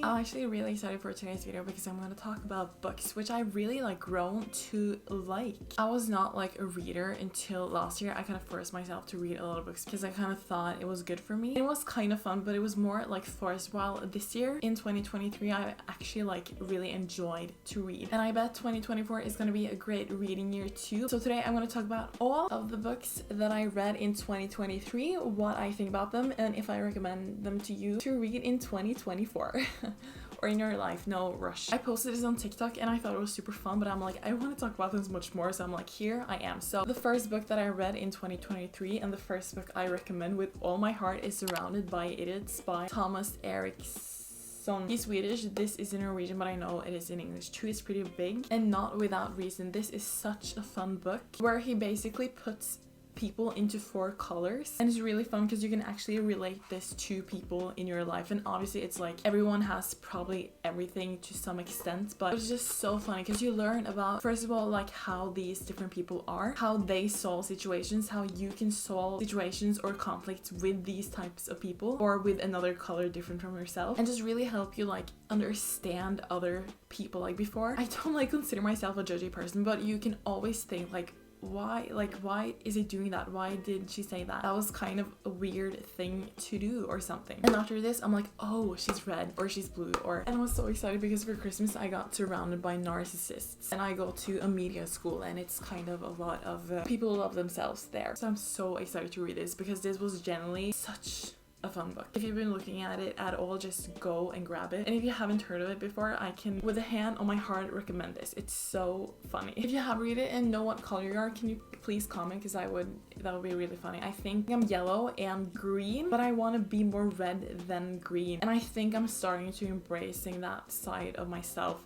I'm actually really excited for today's video because I'm going to talk about books which I really like grown to like. I was not like a reader until last year. I kind of forced myself to read a lot of books because I kind of thought it was good for me. It was kind of fun, but it was more like forced, while this year in 2023 I actually like really enjoyed to read, and I bet 2024 is going to be a great reading year too. So today I'm going to talk about all of the books that I read in 2023, what I think about them, and if I recommend them to you to read in 2024 or in your life. No rush. I posted this on TikTok and I thought it was super fun, but I'm like, I want to talk about this much more, so I'm like, here I am. So the first book that I read in 2023 and the first book I recommend with all my heart is Surrounded by Idiots by Thomas Eriksson. He's Swedish, this is in Norwegian, but I know it is in English too. It's pretty big and not without reason. This is such a fun book where he basically puts people into 4 colors, and it's really fun because you can actually relate this to people in your life. And obviously it's like everyone has probably everything to some extent, but it's just so funny because you learn about, first of all, like how these different people are, how they solve situations, how you can solve situations or conflicts with these types of people or with another color different from yourself, and just really help you like understand other people. Like before, I don't like consider myself a judgy person, but you can always think like, why is it doing that? Why did she say that? That was kind of a weird thing to do or something. And after this I'm like, oh, she's red or she's blue. And I was so excited because for Christmas I got surrounded by narcissists, and I go to a media school and it's kind of a lot of people who love themselves there. So I'm so excited to read this because this was generally such a fun book. If you've been looking at it at all, just go and grab it. And if you haven't heard of it before, I can with a hand on my heart recommend this. It's so funny. If you have read it and know what color you are, can you please comment, because that would be really funny. I think I'm yellow and green, but I want to be more red than green, and I think I'm starting to embracing that side of myself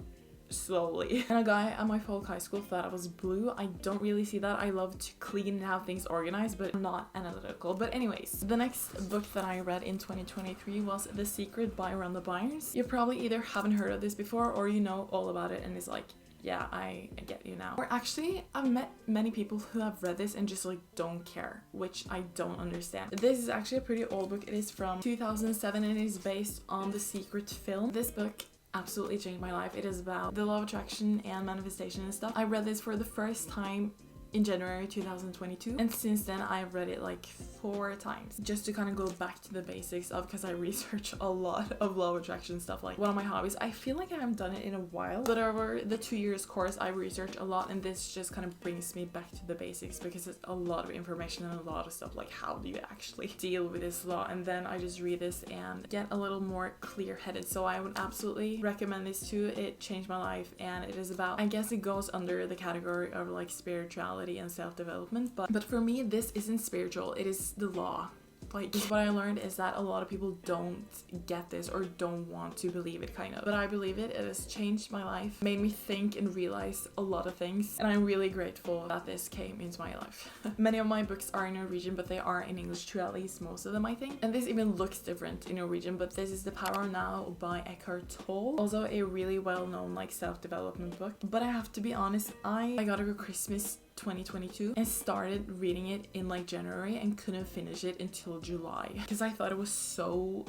slowly. And a guy at my folk high school thought I was blue. I don't really see that. I love to clean and have things organized, but I'm not analytical. But anyways, the next book that I read in 2023 was The Secret by Rhonda Byrne. You probably either haven't heard of this before or you know all about it and it's like, yeah, I get you now. Or actually, I've met many people who have read this and just like don't care, which I don't understand. This is actually a pretty old book. It is from 2007 and it is based on The Secret film. This book absolutely changed my life. It is about the law of attraction and manifestation and stuff. I read this for the first time in January 2022, and since then I've read it like 4 times just to kind of go back to the basics of, because I research a lot of law of attraction stuff, like one of my hobbies. I feel like I haven't done it in a while, but over the 2 years course I research a lot, and this just kind of brings me back to the basics because it's a lot of information and a lot of stuff like how do you actually deal with this law, and then I just read this and get a little more clear-headed. So I would absolutely recommend this too. It changed my life, and it is about, I guess it goes under the category of like spirituality and self-development, but for me this isn't spiritual, it is the law. Like, what I learned is that a lot of people don't get this or don't want to believe it, kind of. But I believe it. It has changed my life, made me think and realize a lot of things. And I'm really grateful that this came into my life. Many of my books are in Norwegian, but they are in English too, at least most of them, I think. And this even looks different in Norwegian, but this is The Power Now by Eckhart Tolle. Also a really well-known like self-development book. But I have to be honest, I got it for Christmas 2022 and started reading it in like January and couldn't finish it until July because I thought it was so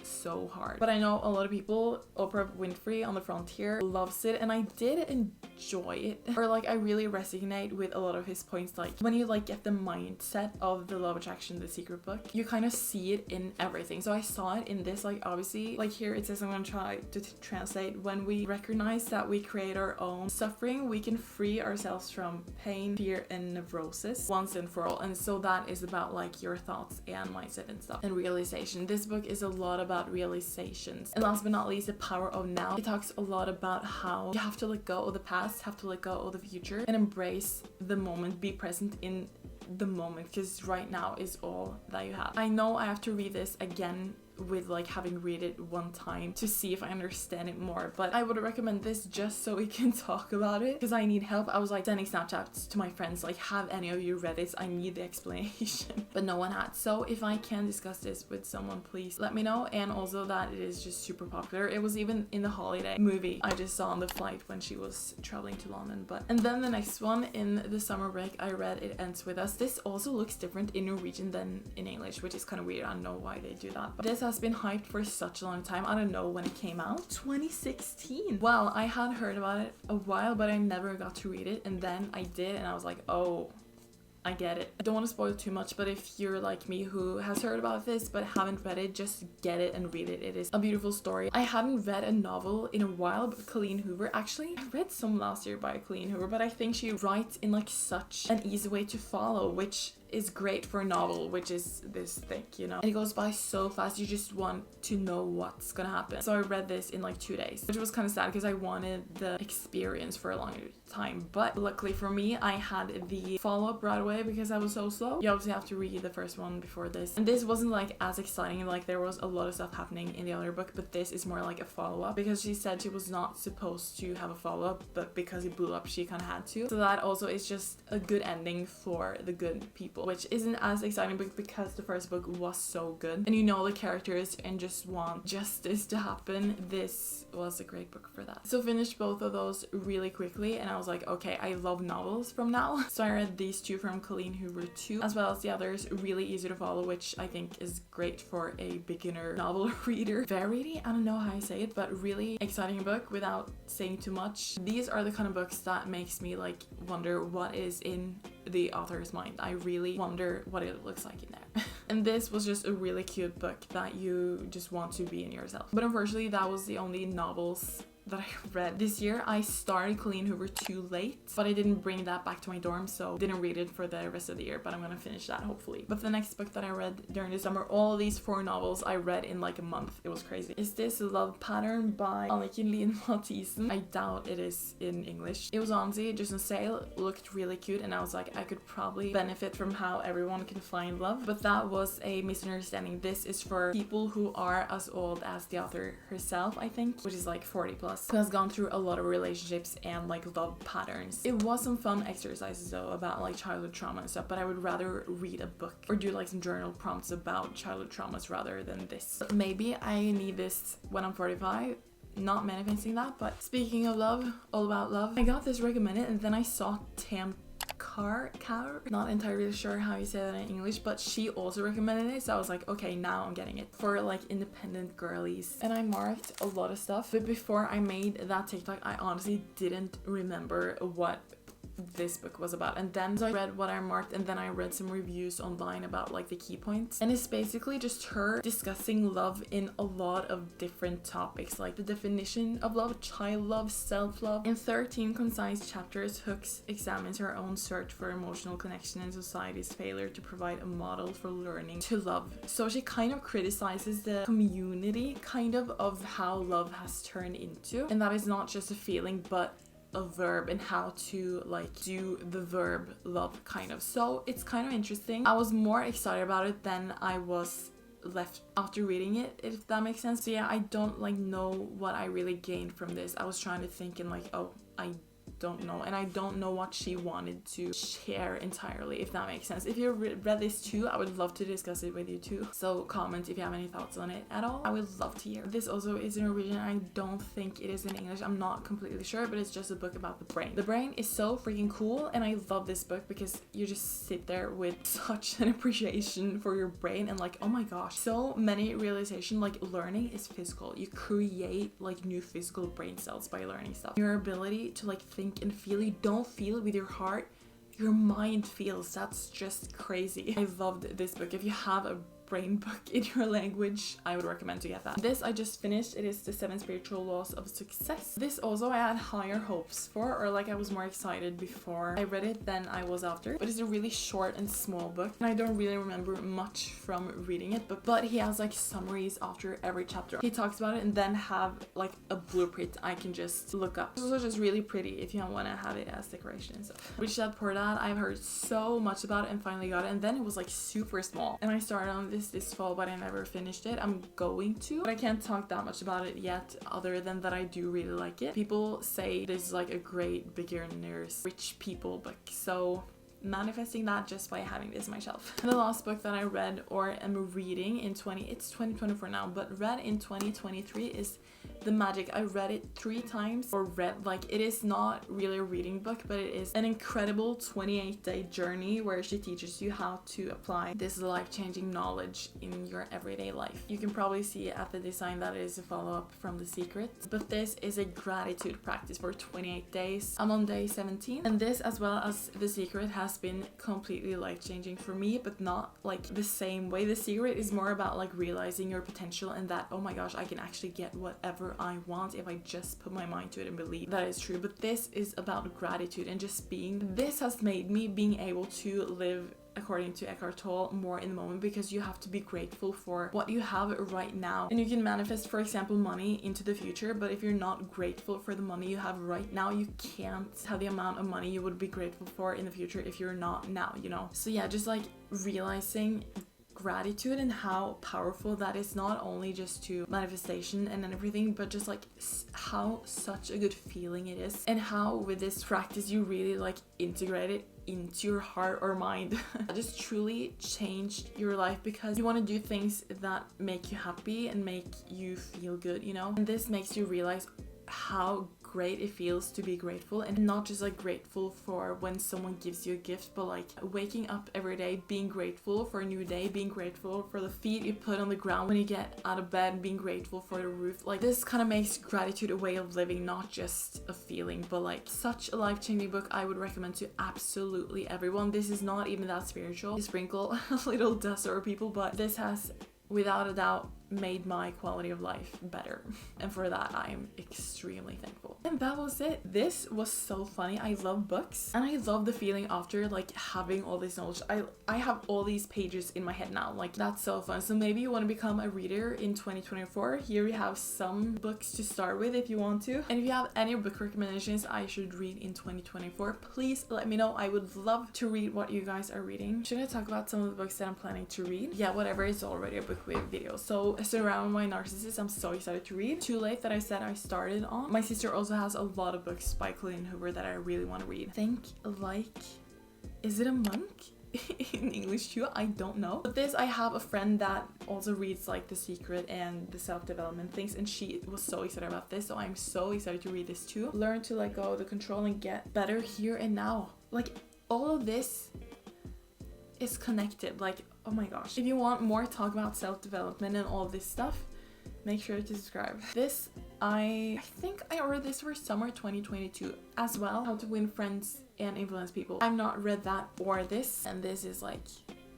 hard. But I know a lot of people, Oprah Winfrey on the Frontier loves it, and I did enjoy it, or like I really resonate with a lot of his points. Like when you like get the mindset of the law of attraction, The Secret book, you kind of see it in everything. So I saw it in this, like obviously like here it says, I'm gonna try to translate, when we recognize that we create our own suffering, we can free ourselves from pain, fear, and neurosis once and for all. And so that is about like your thoughts and mindset and stuff and realization. This book is a lot about realizations. And last but not least, The Power of Now. It talks a lot about how you have to let go of the past, have to let go of the future, and embrace the moment, be present in the moment, because right now is all that you have. I know I have to read this again with like having read it one time to see if I understand it more, but I would recommend this just so we can talk about it because I need help. I was like sending Snapchats to my friends like, have any of you read this? I need the explanation. But no one had. So if I can discuss this with someone, please let me know. And also that it is just super popular. It was even in the holiday movie I just saw on the flight when she was traveling to London. And then the next one in the summer break I read It Ends With Us. This also looks different in Norwegian than in English, which is kind of weird. I don't know why they do that, but this has has been hyped for such a long time. I don't know when it came out. 2016. Well, I had heard about it a while, but I never got to read it. And then I did, and I was like, oh, I get it. I don't want to spoil too much, but if you're like me who has heard about this but haven't read it, just get it and read it. It is a beautiful story. I haven't read a novel in a while, but Colleen Hoover, actually, I read some last year by Colleen Hoover, but I think she writes in like such an easy way to follow, which is great for a novel, which is this thick, you know. And it goes by so fast, you just want to know what's gonna happen. So I read this in like 2 days, which was kind of sad because I wanted the experience for a longer time. But luckily for me, I had the follow-up right away because I was so slow. You obviously have to read the first one before this. And this wasn't like as exciting, like there was a lot of stuff happening in the other book, but this is more like a follow-up because she said she was not supposed to have a follow-up, but because it blew up, she kind of had to. So that also is just a good ending for the good people, which isn't as exciting because the first book was so good and you know the characters and just want justice to happen. This was a great book for that. So finished both of those really quickly and I was like, okay, I love novels from now. So I read these two from Colleen Hoover too, as well as the others. Really easy to follow, which I think is great for a beginner novel reader. Verity, I don't know how I say it, but really exciting book without saying too much. These are the kind of books that makes me like wonder what is in the author's mind. I really wonder what it looks like in there. And this was just a really cute book that you just want to be in yourself. But unfortunately, that was the only novels that I read this year. I started Colleen Hoover too late, but I didn't bring that back to my dorm, so didn't read it for the rest of the year, but I'm gonna finish that hopefully. But the next book that I read during the summer, all these 4 novels I read in like a month. It was crazy. Is this Love Pattern by Anniken Lien Mathisen? I doubt it is in English. It was honestly just on sale, looked really cute, and I was like, I could probably benefit from how everyone can find love, but that was a misunderstanding. This is for people who are as old as the author herself, I think, which is like 40 plus, who has gone through a lot of relationships and like love patterns. It was some fun exercises though about like childhood trauma and stuff, but I would rather read a book or do like some journal prompts about childhood traumas rather than this. But maybe I need this when I'm 45. Not manifesting that, but speaking of love, all about love, I got this recommended and then I saw Tam Car, not entirely sure how you say that in English, but she also recommended it, so I was like, okay, now I'm getting it for like independent girlies. And I marked a lot of stuff, but before I made that TikTok, I honestly didn't remember what this book was about. And then so I read what I marked, and then I read some reviews online about like the key points, and it's basically just her discussing love in a lot of different topics, like the definition of love, child love, self-love. In 13 concise chapters, Hooks examines her own search for emotional connection and society's failure to provide a model for learning to love. So she kind of criticizes the community of how love has turned into, and that is not just a feeling but a verb, and how to like do the verb love kind of. So it's kind of interesting. I was more excited about it than I was left after reading it, if that makes sense. So yeah, I don't like know what I really gained from this. I was trying to think and like, oh, I don't know, and I don't know what she wanted to share entirely, if that makes sense. If you read this too, I would love to discuss it with you too, so comment if you have any thoughts on it at all. I would love to hear. This also is in Norwegian. I don't think it is in English. I'm not completely sure, but it's just a book about the brain. The brain is so freaking cool, and I love this book because you just sit there with such an appreciation for your brain and like, oh my gosh, so many realization. Like, learning is physical. You create like new physical brain cells by learning stuff. Your ability to like think and feel, you don't feel it with your heart, your mind feels. That's just crazy. I loved this book. If you have a brain book in your language, I would recommend to get that. This I just finished. It is the 7 Spiritual Laws of Success. This also I had higher hopes for, or like I was more excited before I read it than I was after, but it's a really short and small book, and I don't really remember much from reading it, but he has like summaries after every chapter. He talks about it and then have like a blueprint I can just look up. This was just really pretty if you want to have it as decoration and stuff. Which that pour that, I've heard so much about it and finally got it, and then it was like super small, and I started on this fall, but I never finished it. I'm going to, but I can't talk that much about it yet, other than that I do really like it. People say this is like a great beginner's rich people book, so manifesting that just by having this on my shelf. The last book that I read or am reading in it's 2024 now, but read in 2023 is the magic. I read it 3 times, or read, like, it is not really a reading book, but it is an incredible 28-day journey where she teaches you how to apply this life-changing knowledge in your everyday life. You can probably see at the design that it is a follow-up from The Secret, but this is a gratitude practice for 28 days. I'm on day 17, and this, as well as The Secret, has been completely life-changing for me, but not like the same way. The Secret is more about like realizing your potential and that, oh my gosh, I can actually get whatever I want if I just put my mind to it and believe that is true. But this is about gratitude and just being. This has made me being able to live, according to Eckhart Tolle, more in the moment, because you have to be grateful for what you have right now. And you can manifest, for example, money into the future, but if you're not grateful for the money you have right now, you can't have the amount of money you would be grateful for in the future if you're not now, you know? So yeah, just like realizing gratitude and how powerful that is, not only just to manifestation and everything, but just like how such a good feeling it is, and how with this practice you really like integrate it into your heart or mind. Just truly changed your life, because you want to do things that make you happy and make you feel good, you know? And this makes you realize how great it feels to be grateful, and not just like grateful for when someone gives you a gift, but like waking up every day being grateful for a new day, being grateful for the feet you put on the ground when you get out of bed, being grateful for the roof. Like, this kind of makes gratitude a way of living, not just a feeling. But like, such a life-changing book. I would recommend to absolutely everyone. This is not even that spiritual. You sprinkle a little dust over people, but this has without a doubt made my quality of life better, and for that I am extremely thankful. And that was it. This was so funny. I love books, and I love the feeling after like having all this knowledge. I have all these pages in my head now. Like, that's so fun. So maybe you want to become a reader in 2024. Here we have some books to start with if you want to, and if you have any book recommendations I should read in 2024, please let me know. I would love to read what you guys are reading. Should I talk about some of the books that I'm planning to read? Yeah, whatever, it's already a book with video. So Surround My Narcissist, I'm so excited to read. Too Late, that I said I started on. My sister also has a lot of books by Colleen Hoover that I really want to read. Think Like, is it a monk? In English too, I don't know. But this, I have a friend that also reads like The Secret and the self-development things, and she was so excited about this, so I'm so excited to read this too. Learn to Let Go, The Control, and Get Better Here and Now. Like, all of this is connected. Like, oh my gosh. If you want more talk about self-development and all this stuff, make sure to subscribe. This, I think I ordered this for summer 2022 as well. How to Win Friends and Influence People. I've not read that or this, and this is like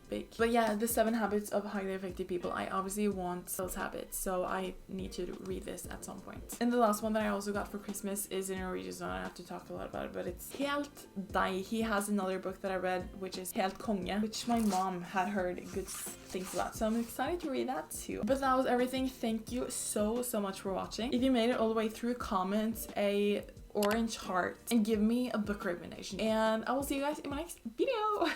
big. But yeah, The 7 Habits of Highly Effective People. I obviously want those habits, so I need to read this at some point. And the last one that I also got for Christmas is in Norwegian, so I don't have to talk a lot about it, but it's Helt Deg. He has another book that I read, which is Helt Konge, which my mom had heard good things about, so I'm excited to read that too. But that was everything. Thank you so much for watching. If you made it all the way through, comment a orange heart and give me a book recommendation, and I will see you guys in my next video.